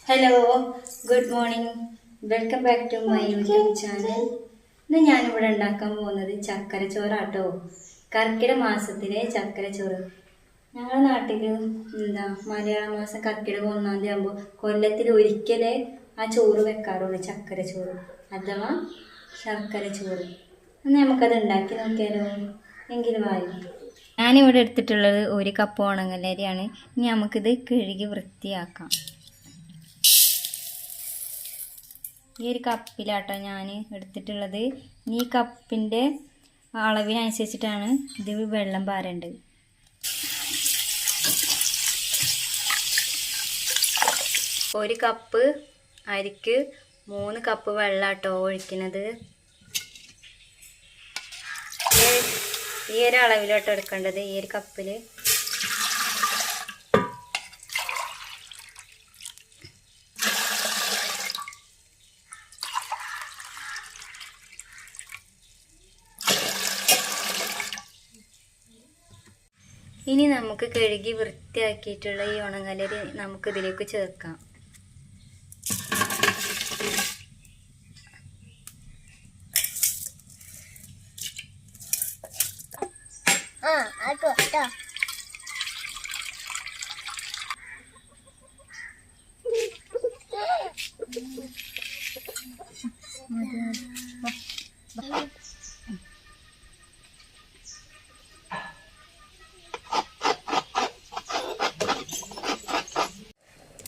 Hello, good morning. Welcome back to my YouTube channel. ഇന്ന് ഞാനിവിടെ ഉണ്ടാക്കാൻ പോകുന്നത് ചക്കര ചോറാട്ടോ. കർക്കിടക മാസത്തിലെ ചക്കര ചോറ്. ഞങ്ങളുടെ നാട്ടിൽ മലയാള മാസം കർക്കിടക 1-ാം തീയതി ആകുമ്പോൾ കൊല്ലത്തിൽ ഒരിക്കലേ ആ ചോറ് വെക്കാറുള്ളൂ, ചക്കര ചോറ് അഥവാ ശർക്കര ചോറ്. അന്ന് നമുക്കത് ഉണ്ടാക്കി നോക്കിയാലോ? എങ്കിലും വായും. ഞാനിവിടെ എടുത്തിട്ടുള്ളത് 1 കപ്പ് ഉണങ്ങലരിയാണ്. ഇനി നമുക്കിത് കഴുകി വൃത്തിയാക്കാം. ഈ ഒരു കപ്പിലാട്ടോ ഞാൻ എടുത്തിട്ടുള്ളത്. ഈ കപ്പിൻ്റെ അളവിനനുസരിച്ചിട്ടാണ് ഇത് വെള്ളം പാരേണ്ടത്. ഒരു കപ്പ് അരിക്ക് 3 കപ്പ് വെള്ളാട്ടോ ഒഴിക്കുന്നത്. ഈ ഒരു അളവിലോട്ടോ എടുക്കേണ്ടത്, ഈ ഒരു കപ്പിൽ. ഇനി നമുക്ക് കഴുകി വൃത്തിയാക്കിയിട്ടുള്ള ഈ ഉണങ്ങലരി നമുക്കിതിലേക്ക് ചേർക്കാം.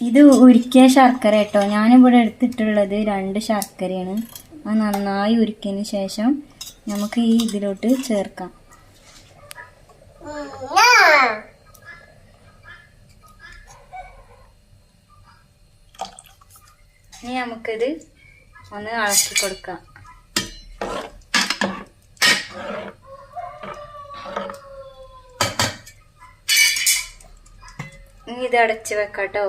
ഇത് ഉരുക്കിയ ശർക്കര കേട്ടോ. ഞാനിവിടെ എടുത്തിട്ടുള്ളത് 2 ശർക്കരയാണ്. അത് നന്നായി ഉരുക്കിയതിന് ശേഷം നമുക്ക് ഈ ഇതിലോട്ട് ചേർക്കാം. ഇനി നമുക്കിത് ഒന്ന് ഇളക്കി കൊടുക്കാം. ഇനി ഇത് അടച്ച് വെക്കാട്ടോ.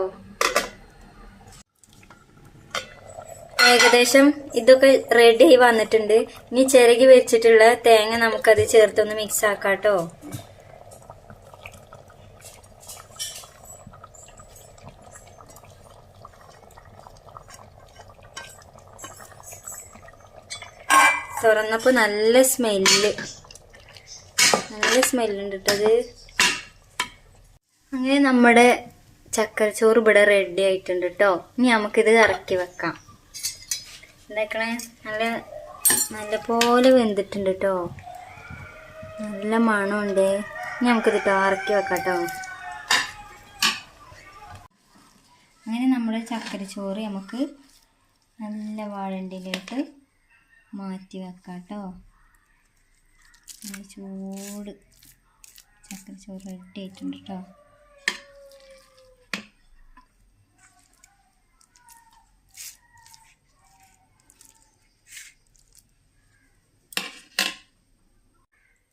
ഏകദേശം ഇതൊക്കെ റെഡി ആയി വന്നിട്ടുണ്ട്. ഇനി ചിരകി വെച്ചിട്ടുള്ള തേങ്ങ നമുക്കത് ചേർത്തൊന്ന് മിക്സ് ആക്കാട്ടോ. തുറന്നപ്പോൾ നല്ല സ്മെല്ലുണ്ട് കേട്ടത്. അങ്ങനെ നമ്മുടെ ചക്കരച്ചോറ് ഇവിടെ റെഡി ആയിട്ടുണ്ട് കേട്ടോ. ഇനി നമുക്കിത് ഇറക്കി വെക്കാം. എന്താക്കണേ, നല്ല പോലെ വെന്തിട്ടുണ്ട് കേട്ടോ. നല്ല മണമുണ്ട്. ഇനി നമുക്കിത് ഇറക്കി വെക്കാം കേട്ടോ. അങ്ങനെ നമ്മുടെ ചക്കരച്ചോറ് നമുക്ക് നല്ല വാഴണ്ടിയിലേക്ക് മാറ്റി വെക്കാം കേട്ടോ. ചൂട് ചക്കരച്ചോറ് റെഡി ആയിട്ടുണ്ട് കേട്ടോ.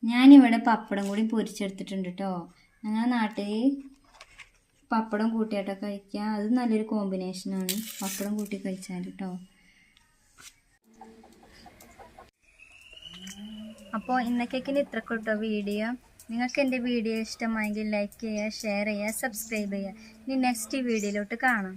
ഞാനിവിടെ പപ്പടം കൂടി പൊരിച്ചെടുത്തിട്ടുണ്ട് കേട്ടോ. ഞങ്ങളുടെ നാട്ടിൽ പപ്പടം കൂട്ടിയാട്ടോ കഴിക്കുക. അത് നല്ലൊരു കോമ്പിനേഷനാണ്, പപ്പടം കൂട്ടി കഴിച്ചാൽ കേട്ടോ. അപ്പോൾ ഇന്നേക്കേക്കിന് ഇത്രയ്ക്ക് കേട്ടോ വീഡിയോ. നിങ്ങൾക്ക് എൻ്റെ വീഡിയോ ഇഷ്ടമായെങ്കിൽ ലൈക്ക് ചെയ്യുക, ഷെയർ ചെയ്യുക, സബ്സ്ക്രൈബ് ചെയ്യുക. ഇനി നെക്സ്റ്റ് വീഡിയോയിലോട്ട് കാണാം.